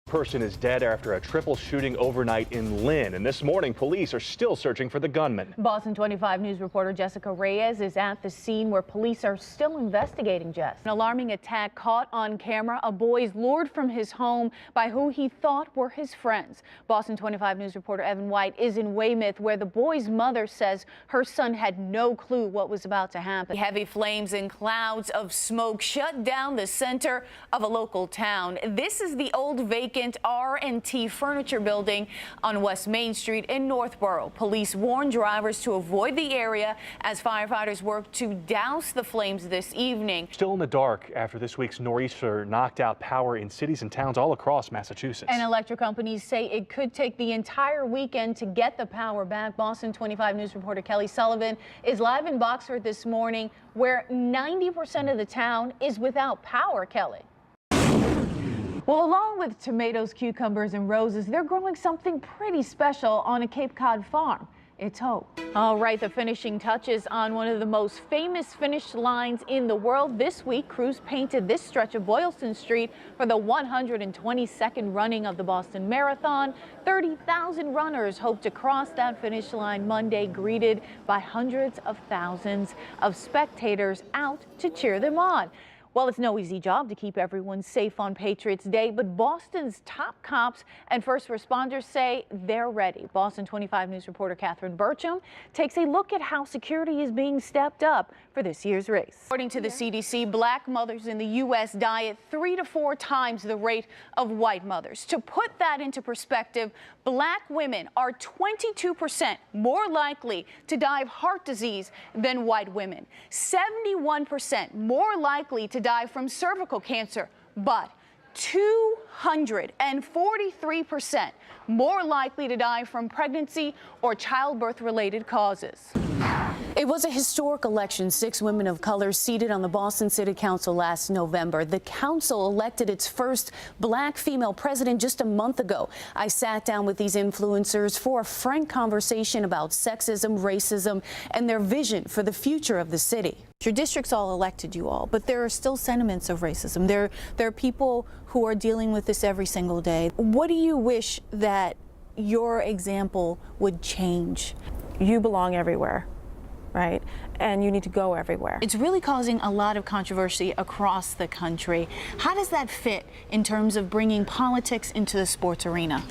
Person is dead after a triple shooting overnight in Lynn, and this morning police are still searching for the gunman. Boston 25 News reporter Jessica Reyes is at the scene where police are still investigating. Jess, an alarming attack caught on camera. A boy is lured from his home by who he thought were his friends. Boston 25 News reporter Evan White is in Weymouth, where the boy's mother says her son had no clue what was about to happen. Heavy flames and clouds of smoke shut down the center of a local town. This is the old vacant R&T furniture building on West Main Street in Northborough. Police warn drivers to avoid the area as firefighters work to douse the flames this evening. Still in the dark after this week's nor'easter knocked out power in cities and towns all across Massachusetts. And electric companies say it could take the entire weekend to get the power back. Boston 25 News reporter Kelly Sullivan is live in Boxford this morning, where 90% of the town is without power. Kelly. Well, along with tomatoes, cucumbers, and roses, they're growing something pretty special on a Cape Cod farm. It's hope. All right, the finishing touches on one of the most famous finish lines in the world. This week, crews painted this stretch of Boylston Street for the 122nd running of the Boston Marathon. 30,000 runners hope to cross that finish line Monday, greeted by hundreds of thousands of spectators out to cheer them on. Well, it's no easy job to keep everyone safe on Patriots Day, but Boston's top cops and first responders say they're ready. Boston 25 News reporter Catherine Burcham takes a look at how security is being stepped up for this year's race. According to the CDC, black mothers in the U.S. die at 3 to 4 times the rate of white mothers. To put that into perspective, black women are 22% more likely to die of heart disease than white women, 71% more likely to die from cervical cancer, but 243% more likely to die from pregnancy or childbirth-related causes. It was a historic election. 6 women of color seated on the Boston City Council last November. The council elected its first black female president just a month ago. I sat down with these influencers for a frank conversation about sexism, racism, and their vision for the future of the city. Your districts all elected you all, but there are still sentiments of racism. There are people who are dealing with this every single day. What do you wish that your example would change? You belong everywhere, right? And you need to go everywhere. It's really causing a lot of controversy across the country. How does that fit in terms of bringing politics into the sports arena?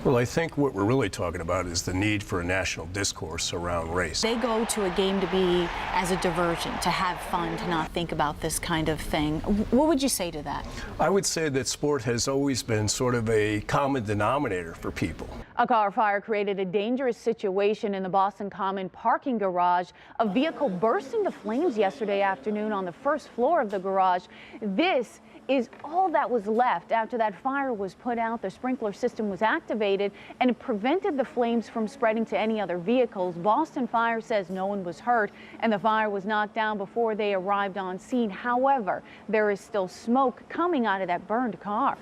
Well, I think what we're really talking about is the need for a national discourse around race. They go to a game to be as a diversion, to have fun, to not think about this kind of thing. What would you say to that? I would say that sport has always been sort of a common denominator for people. A car fire created a dangerous situation in the Boston Common parking garage. A vehicle burst into flames yesterday afternoon on the first floor of the garage. This is all that was left after that fire was put out. The sprinkler system was activated and it prevented the flames from spreading to any other vehicles. Boston Fire says no one was hurt and the fire was knocked down before they arrived on scene. However, there is still smoke coming out of that burned car.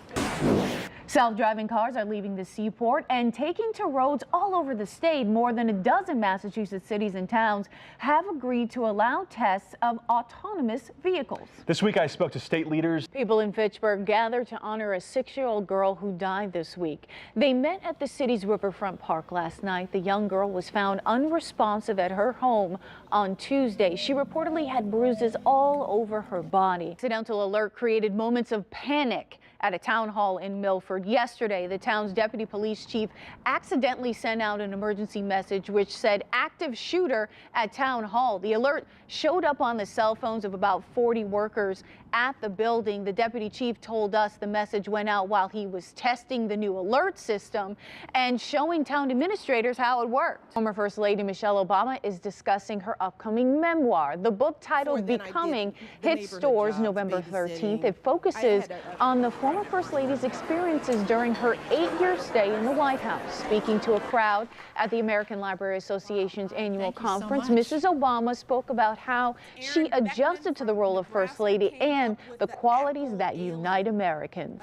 Self-driving cars are leaving the seaport and taking to roads all over the state. More than a dozen Massachusetts cities and towns have agreed to allow tests of autonomous vehicles. This week I spoke to state leaders. People in Fitchburg gathered to honor a 6-year-old girl who died this week. They met at the city's riverfront park last night. The young girl was found unresponsive at her home on Tuesday. She reportedly had bruises all over her body. Accidental alert created moments of panic at a town hall in Milford. Yesterday, the town's deputy police chief accidentally sent out an emergency message which said active shooter at town hall. The alert showed up on the cell phones of about 40 workers at the building. The deputy chief told us the message went out while he was testing the new alert system and showing town administrators how it worked. Former First Lady Michelle Obama is discussing her upcoming memoir. The book, titled Becoming, hits stores November 13th. It focuses on the former First Lady's experiences during her 8-year stay in the White House. Speaking to a crowd at the American Library Association's annual conference, Mrs. Obama spoke about how she adjusted to the role of First Lady and the qualities that unite Americans.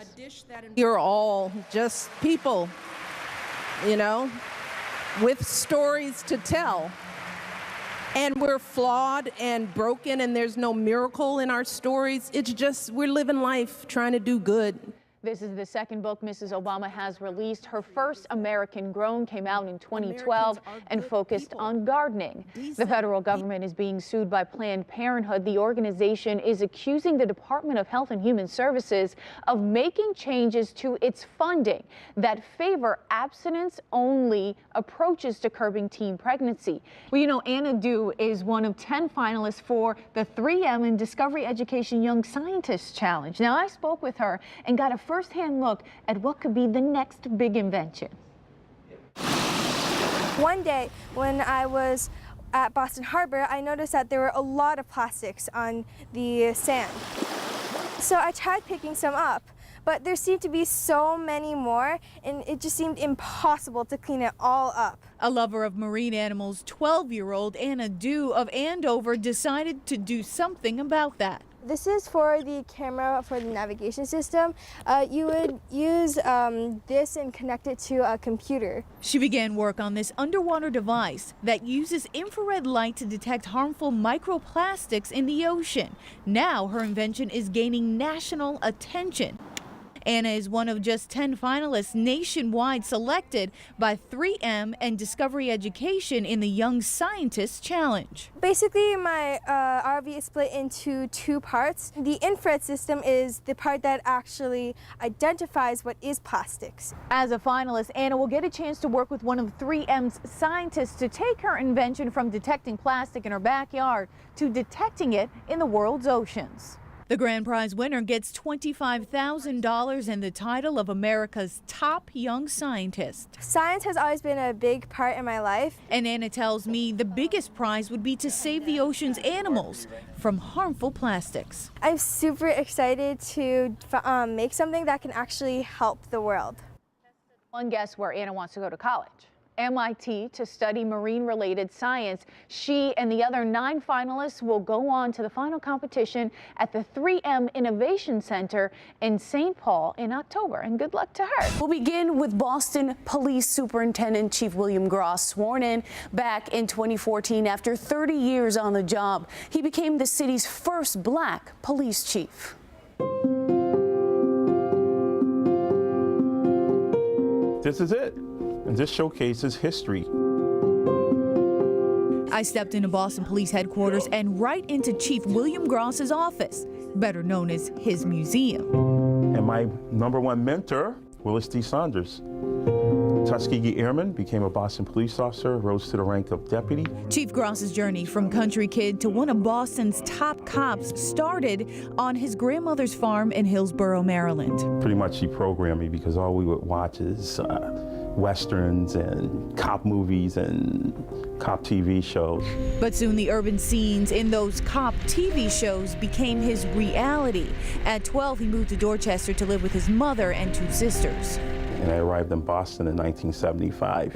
You're all just people, you know, with stories to tell. And we're flawed and broken, and there's no miracle in our stories. It's just we're living life trying to do good. This is the second book Mrs. Obama has released. Her first, American Grown, came out in 2012 and focused on gardening. The federal government is being sued by Planned Parenthood. The organization is accusing the Department of Health and Human Services of making changes to its funding that favor abstinence-only approaches to curbing teen pregnancy. Well, you know, Anna Du is one of 10 finalists for the 3M and Discovery Education Young Scientist Challenge. Now, I spoke with her and got a first-hand look at what could be the next big invention. One day when I was at Boston Harbor, I noticed that there were a lot of plastics on the sand. So I tried picking some up, but there seemed to be so many more, and it just seemed impossible to clean it all up. A lover of marine animals, 12-year-old Anna Du of Andover decided to do something about that. This is for the camera for the navigation system. You would use this and connect it to a computer. She began work on this underwater device that uses infrared light to detect harmful microplastics in the ocean. Now her invention is gaining national attention. Anna is one of just 10 finalists nationwide selected by 3M and Discovery Education in the Young Scientist Challenge. Basically, my RV is split into two parts. The infrared system is the part that actually identifies what is plastics. As a finalist, Anna will get a chance to work with one of 3M's scientists to take her invention from detecting plastic in her backyard to detecting it in the world's oceans. The grand prize winner gets $25,000 and the title of America's top young scientist. Science has always been a big part in my life. And Anna tells me the biggest prize would be to save the ocean's animals from harmful plastics. I'm super excited to make something that can actually help the world. One guess where Anna wants to go to college. MIT to study marine-related science. She and the other 9 finalists will go on to the final competition at the 3M Innovation Center in St. Paul in October. And good luck to her. We'll begin with Boston Police Superintendent Chief William Gross, sworn in back in 2014 after 30 years on the job. He became the city's first black police chief. This is it. And this showcases history. I stepped into Boston Police headquarters and right into Chief William Gross's office, better known as his museum. And my #1 mentor, Willis D. Saunders. Tuskegee Airman, became a Boston police officer, rose to the rank of deputy. Chief Gross's journey from country kid to one of Boston's top cops started on his grandmother's farm in Hillsborough, Maryland. Pretty much she programmed me because all we would watch is Westerns and cop movies and cop TV shows. But soon the urban scenes in those cop TV shows became his reality. At 12, he moved to Dorchester to live with his mother and 2 sisters. And I arrived in Boston in 1975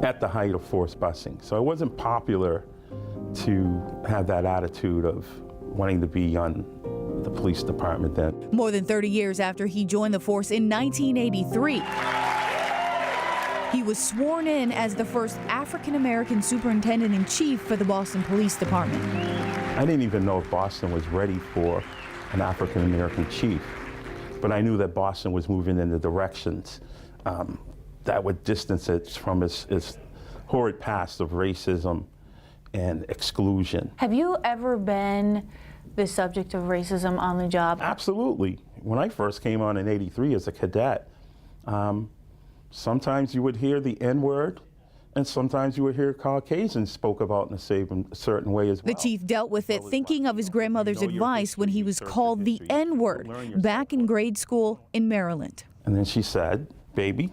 at the height of forced busing. So it wasn't popular to have that attitude of wanting to be on the police department then. More than 30 years after he joined the force in 1983, he was sworn in as the first African-American superintendent-in-chief for the Boston Police Department. I didn't even know if Boston was ready for an African-American chief, but I knew that Boston was moving in the directions that would distance it from its horrid past of racism and exclusion. Have you ever been the subject of racism on the job? Absolutely. When I first came on in '83 as a cadet, sometimes you would hear the N-word, and sometimes you would hear Caucasians spoke about in a certain way as well. The chief dealt with it thinking of his grandmother's advice when he was called the N-word back in grade school in Maryland. And then she said, baby,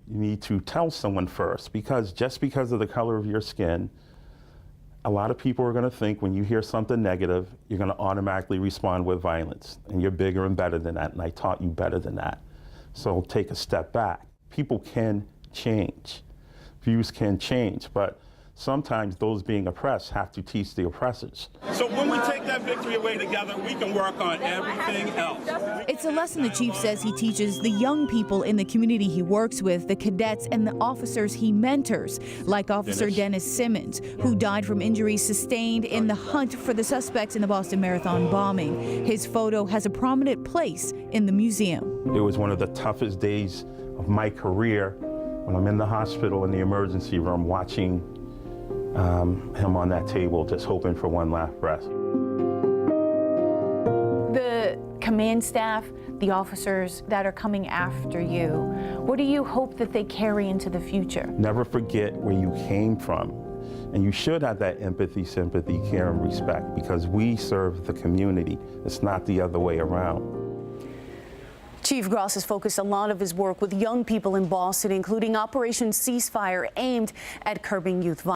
you need to tell someone first, because just because of the color of your skin, a lot of people are going to think when you hear something negative, you're going to automatically respond with violence. And you're bigger and better than that, and I taught you better than that. So take a step back. People can change. Views can change, but sometimes those being oppressed have to teach the oppressors. So when we take that victory away together, we can work on everything else. It's a lesson the chief says he teaches the young people in the community he works with, the cadets and the officers he mentors, like Officer Dennis Simmons, who died from injuries sustained in the hunt for the suspects in the Boston Marathon bombing. His photo has a prominent place in the museum. It was one of the toughest days of my career when I'm in the hospital in the emergency room watching him on that table, just hoping for one last breath. The command staff, the officers that are coming after you, what do you hope that they carry into the future? Never forget where you came from. And you should have that empathy, sympathy, care, and respect, because we serve the community. It's not the other way around. Chief Gross has focused a lot of his work with young people in Boston, including Operation Ceasefire, aimed at curbing youth violence.